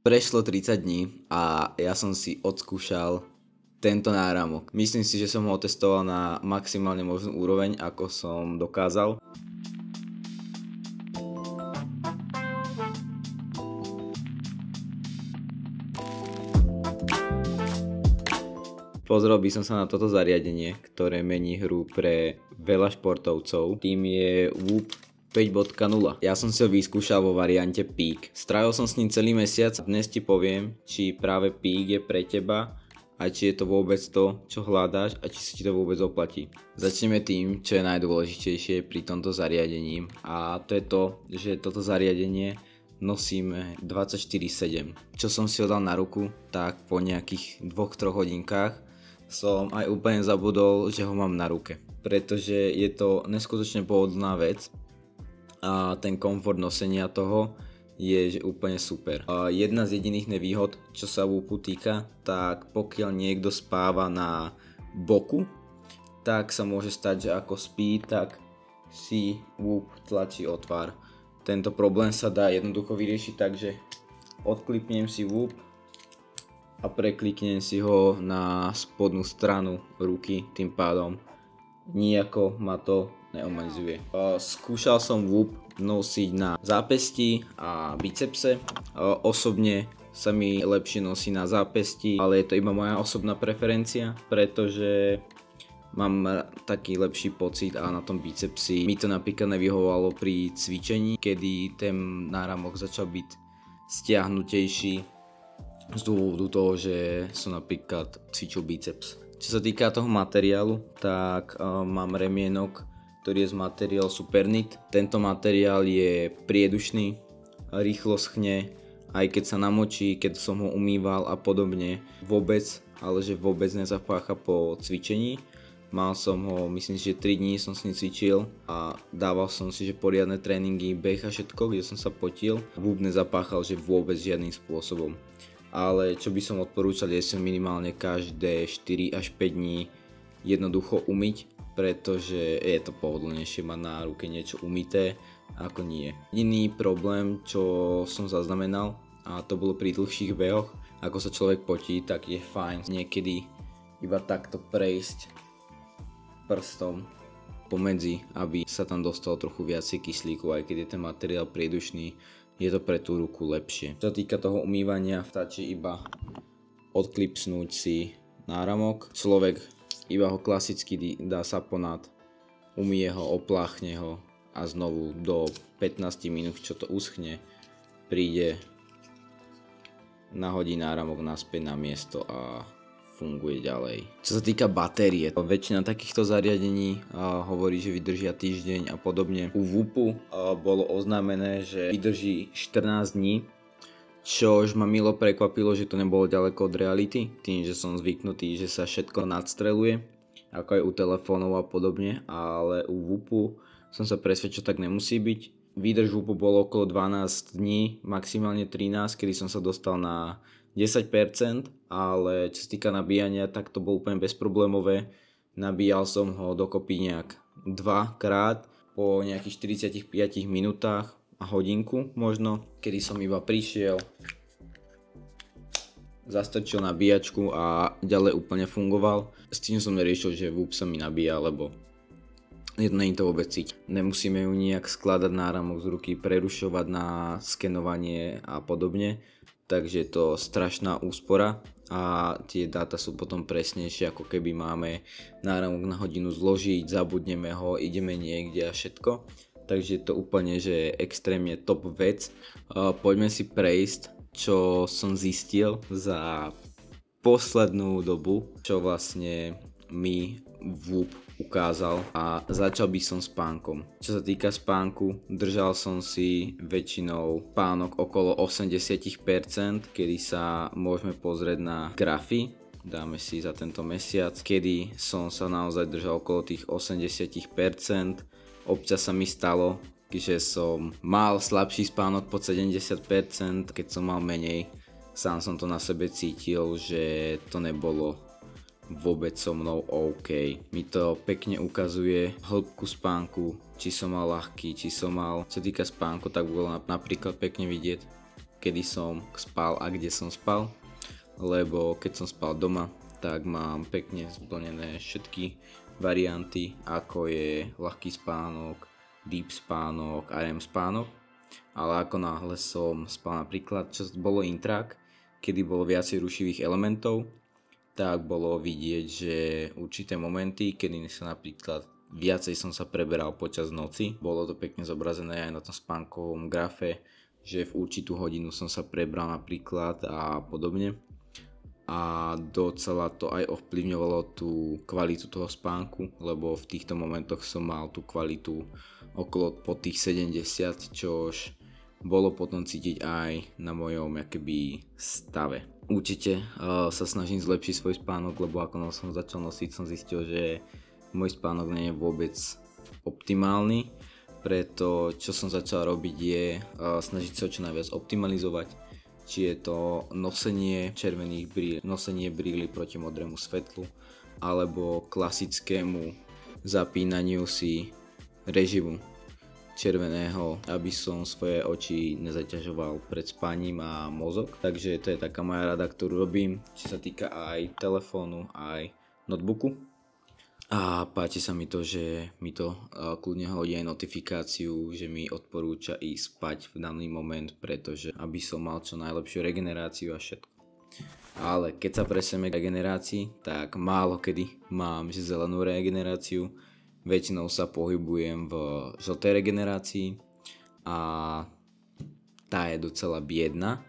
Prešlo 30 dní a ja som si odskúšal tento náramok. Myslím si, že som ho testoval na maximálne možnú úroveň, ako som dokázal. Pozrel by som sa na toto zariadenie, ktoré mení hru pre veľa športovcov. Tým je Whoop 5.0. Ja som si ho vyskúšal vo variante Peak. Strávil som s ním celý mesiac a dnes ti poviem, či práve Peak je pre teba a či je to vôbec to, čo hľadáš a či sa ti to vôbec oplatí. Začneme tým, čo je najdôležitejšie pri tomto zariadení, a to je to, že toto zariadenie nosíme 24/7. Čo som si ho dal na ruku, tak po nejakých 2-3 hodinkách som aj úplne zabudol, že ho mám na ruke. Pretože je to neskutočne pohodlná vec a ten komfort nosenia toho je že úplne super. Jedna z jediných nevýhod, čo sa Whoopu týka, tak pokiaľ niekto spáva na boku, tak sa môže stať, že ako spí, tak si Whoop tlačí o tvár. Tento problém sa dá jednoducho vyriešiť tak, že odklipnem si Whoop a prekliknem si ho na spodnú stranu ruky, tým pádom nijako ma to neomedzuje. Skúšal som Whoop nosiť na zápesti a bicepse. Osobne sa mi lepšie nosí na zápesti, ale je to iba moja osobná preferencia, pretože mám taký lepší pocit a na tom bicepsi mi to napríklad nevyhovovalo pri cvičení, kedy ten náramok začal byť stiahnutejší z dôvodu toho, že som napríklad cvičil biceps. Čo sa týka toho materiálu, tak mám remienok, ktorý je z materiálu Superknit. Tento materiál je priedušný, rýchlo schne, aj keď sa namočí, keď som ho umýval a podobne. Vôbec, ale že vôbec nezapácha po cvičení. Mal som ho, myslím si, že 3 dní som s ním cvičil a dával som si, že poriadne tréningy, beh a všetko, kde som sa potil. Whoop nezapáchal, že vôbec žiadnym spôsobom. Ale čo by som odporúčal, je si minimálne každé 4 až 5 dní jednoducho umyť, pretože je to pohodlnejšie mať na ruke niečo umyté ako nie. Jediný problém, čo som zaznamenal, a to bolo pri dlhších behoch, ako sa človek potí, tak je fajn niekedy iba takto prejsť prstom pomedzi, aby sa tam dostalo trochu viacej kyslíku, aj keď je ten materiál priedušný, je to pre tú ruku lepšie. Čo sa týka toho umývania, stačí iba odklipsnúť si náramok. Človek iba ho klasicky dá saponát, umýje ho, opláchne ho a znovu do 15 minút, čo to uschne, príde, nahodí náramok naspäť na miesto a funguje ďalej. Čo sa týka batérie, väčšina takýchto zariadení hovorí, že vydržia týždeň a podobne. U Whoopu bolo oznámené, že vydrží 14 dní, čož ma milo prekvapilo, že to nebolo ďaleko od reality, tým, že som zvyknutý, že sa všetko nadstreluje, ako aj u telefónov a podobne, ale u Whoopu som sa presvedčil, tak nemusí byť. Výdrž Whoopu bolo okolo 12 dní, maximálne 13, kedy som sa dostal na 10%, ale čo sa týka nabíjania, tak to bolo úplne bezproblémové. Nabíjal som ho dokopy nejak 2 krát po nejakých 45 minútach a hodinku možno, kedy som iba prišiel, zastrčil nabíjačku a ďalej úplne fungoval. S tým som neriešil, že Whoop sa mi nabíja, lebo nie je to vôbec cítiť. Nemusíme ju nejak skladať náramok z ruky, prerušovať na skenovanie a podobne. Takže je to strašná úspora a tie dáta sú potom presnejšie, ako keby máme náramok na hodinu zložiť, zabudneme ho, ideme niekde a všetko. Takže je to úplne, že extrémne top vec. Poďme si prejsť, čo som zistil za poslednú dobu, čo vlastne mi Whoop ukázal, a začal by som spánkom. Čo sa týka spánku, držal som si väčšinou spánok okolo 80%, kedy sa môžeme pozrieť na grafy. Dáme si za tento mesiac, kedy som sa naozaj držal okolo tých 80%. Občas sa mi stalo, že som mal slabší spánok pod 70%, keď som mal menej. Sám som to na sebe cítil, že to nebolo vôbec so mnou OK. Mi to pekne ukazuje hĺbku spánku, či som mal ľahký, či som mal... Čo týka spánku, tak bolo napríklad pekne vidieť, kedy som spal a kde som spal, lebo keď som spal doma, tak mám pekne splnené všetky varianty, ako je ľahký spánok, deep spánok a REM spánok. Ale ako náhle som spal napríklad, čo bolo intrak, kedy bolo viacej rušivých elementov, tak bolo vidieť, že určité momenty, kedy sa napríklad viacej som sa preberal počas noci, bolo to pekne zobrazené aj na tom spánkovom grafe, že v určitú hodinu som sa prebral napríklad a podobne. A docela to aj ovplyvňovalo tú kvalitu toho spánku, lebo v týchto momentoch som mal tú kvalitu okolo po tých 70, čož bolo potom cítiť aj na mojom stave. Určite sa snažím zlepšiť svoj spánok, lebo ako som začal nosiť, som zistil, že môj spánok nie je vôbec optimálny, preto čo som začal robiť je snažiť sa čo najviac optimalizovať, či je to nosenie červených brýl, nosenie brýly proti modrému svetlu, alebo klasickému zapínaniu si režimu červeného, aby som svoje oči nezaťažoval pred spaním a mozog. Takže to je taká moja rada, ktorú robím, čo sa týka aj telefónu, aj notebooku. A páči sa mi to, že mi to kľudne hodí aj notifikáciu, že mi odporúča ísť spať v daný moment, pretože aby som mal čo najlepšiu regeneráciu a všetko. Ale keď sa preseme k regenerácii, tak málo kedy mám zelenú regeneráciu. Väčšinou sa pohybujem v žltej regenerácii a tá je docela biedna,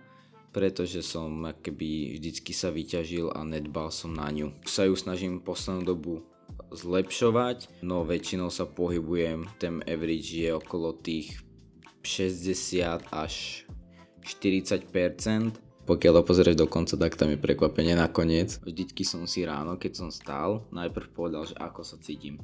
pretože som vždycky sa vyťažil a nedbal som na ňu. Sa ju snažím poslednú dobu zlepšovať, no väčšinou sa pohybujem, ten average je okolo tých 60 až 40%. Pokiaľ to pozrieš do konca, tak tam je prekvapenie nakoniec. Vždycky som si ráno, keď som stál, najprv povedal, že ako sa cítim.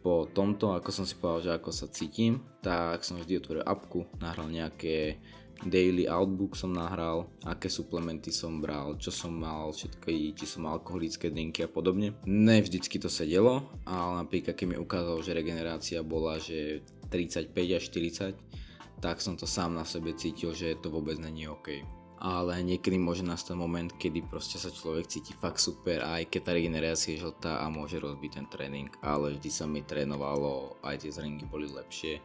Po tomto, ako som si povedal, že ako sa cítim, tak som vždy otvoril apku, nahral nejaké daily outbook som nahral, aké suplementy som bral, čo som mal, všetky, či som mal alkoholické drinky a podobne. Ne vždycky to sedelo, ale napríklad keď mi ukázalo, že regenerácia bola, že 35 až 40, tak som to sám na sebe cítil, že to vôbec není OK. Ale niekedy môže nastať moment, kedy proste sa človek cíti fakt super, aj keď tá regenerácia je žltá a môže rozbiť ten tréning, ale vždy sa mi trénovalo, aj tie zrengy boli lepšie,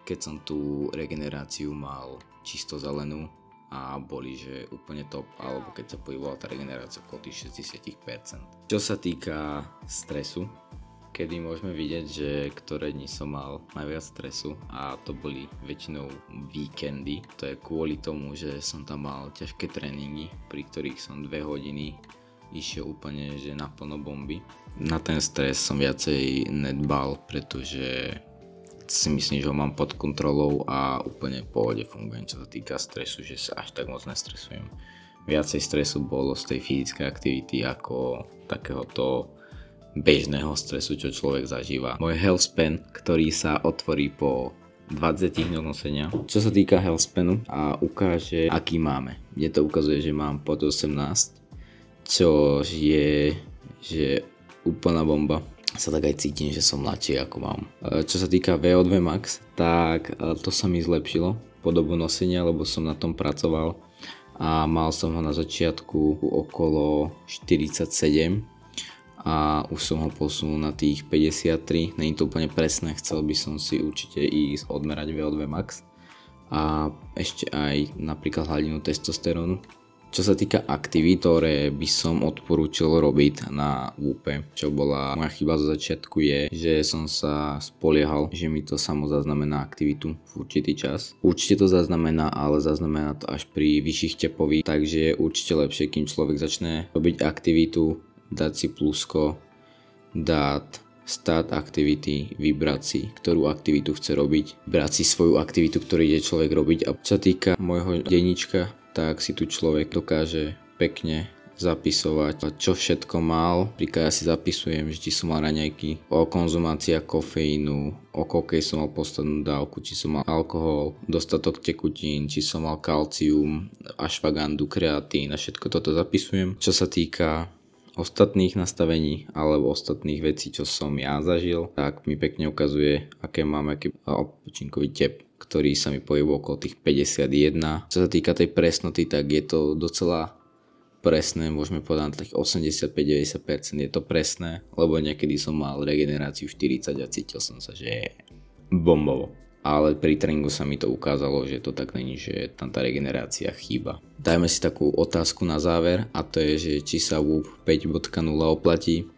keď som tú regeneráciu mal čisto zelenú a boli, že úplne top, alebo keď sa pohybovala tá regenerácia okolo tých 60%. Čo sa týka stresu, kedy môžeme vidieť, že ktoré dni som mal najviac stresu a to boli väčšinou víkendy. To je kvôli tomu, že som tam mal ťažké tréningy, pri ktorých som 2 hodiny išiel úplne že naplno bomby. Na ten stres som viacej nedbal, pretože si myslím, že ho mám pod kontrolou a úplne v pohode fungujem, čo sa týka stresu, že sa až tak moc nestresujem. Viacej stresu bolo z tej fyzickej aktivity ako takéhoto bežného stresu, čo človek zažíva. Môj health span, ktorý sa otvorí po 20 dňoch nosenia. Čo sa týka health spanu a ukáže, aký máme. Mne to ukazuje, že mám pod 18, čo je že úplná bomba. Sa tak aj cítim, že som mladší ako mám. Čo sa týka VO2 max, tak to sa mi zlepšilo po dobu nosenia, lebo som na tom pracoval a mal som ho na začiatku okolo 47 a už som ho posunul na tých 53. Není to úplne presné, chcel by som si určite ísť odmerať VO2 max a ešte aj napríklad hladinu testosterónu. Čo sa týka aktivít, ktoré by som odporúčil robiť na WUPE, čo bola moja chyba zo začiatku je, že som sa spoliehal, že mi to samo zaznamená aktivitu v určitý čas. Určite to zaznamená, ale zaznamená to až pri vyšších tepových, takže je určite lepšie, kým človek začne robiť aktivitu, dať si plusko, dať start activity, vybrať si, ktorú aktivitu chce robiť, brať si svoju aktivitu, ktorú ide človek robiť. A čo sa týka môjho denníčka, tak si tu človek dokáže pekne zapisovať, čo všetko mal. Príklad ja si zapisujem, že či som mal raňajky, o konzumácia kofeínu, o koľkej som mal poslednú dávku, či som mal alkohol, dostatok tekutín, či som mal kalcium, ashwagandu, kreatín a všetko toto zapisujem. Čo sa týka ostatných nastavení alebo ostatných vecí, čo som ja zažil, tak mi pekne ukazuje, aké mám odpočinkový tep, ktorý sa mi pohybuje okolo tých 51. Čo sa týka tej presnoty, tak je to docela presné, môžeme povedať na tých 85-90% je to presné, lebo niekedy som mal regeneráciu 40 a cítil som sa, že je bombovo. Ale pri tréningu sa mi to ukázalo, že to tak není, že tam tá regenerácia chýba. Dajme si takú otázku na záver a to je, že či sa Whoop 5.0 oplatí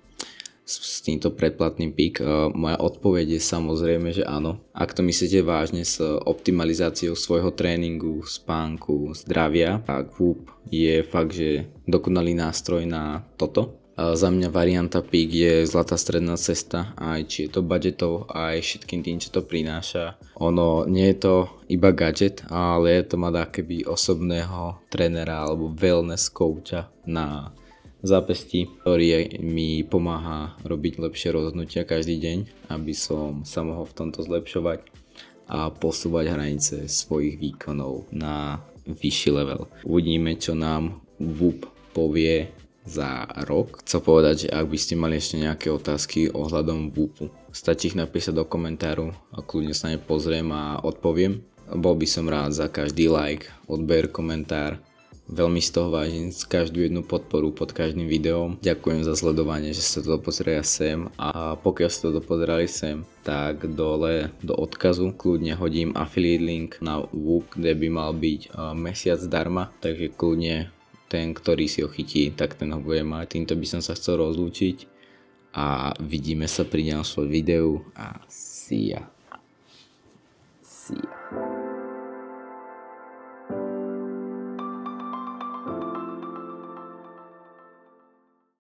s týmto predplatným Peak. Moja odpoveď je samozrejme, že áno. Ak to myslíte vážne s optimalizáciou svojho tréningu, spánku, zdravia, tak Whoop je fakt, že dokonalý nástroj na toto. Za mňa varianta Peak je zlatá stredná cesta, aj či je to budgetov, aj všetkým tým, čo to prináša. Ono nie je to iba gadget, ale je to mať akéby osobného trénera alebo wellness coacha na zápesti, ktorý mi pomáha robiť lepšie rozhodnutia každý deň, aby som sa mohol v tomto zlepšovať a posúvať hranice svojich výkonov na vyšší level. Uvidíme, čo nám Whoop povie za rok. Chcem povedať, že ak by ste mali ešte nejaké otázky ohľadom Whoopu, stačí ich napísať do komentáru a kľudne sa ne pozriem a odpoviem. Bol by som rád za každý like, odber, komentár. Veľmi z toho vážim každú jednu podporu pod každým videom. Ďakujem za sledovanie, že ste to dopozerali sem a pokiaľ ste to dopozerali sem, tak dole do odkazu kľudne hodím affiliate link na Whoop, kde by mal byť mesiac zdarma, takže kľudne ten, ktorý si ho chytí, tak ten ho bude mať. Týmto by som sa chcel rozlúčiť a vidíme sa pri ďalšom videu a see ya.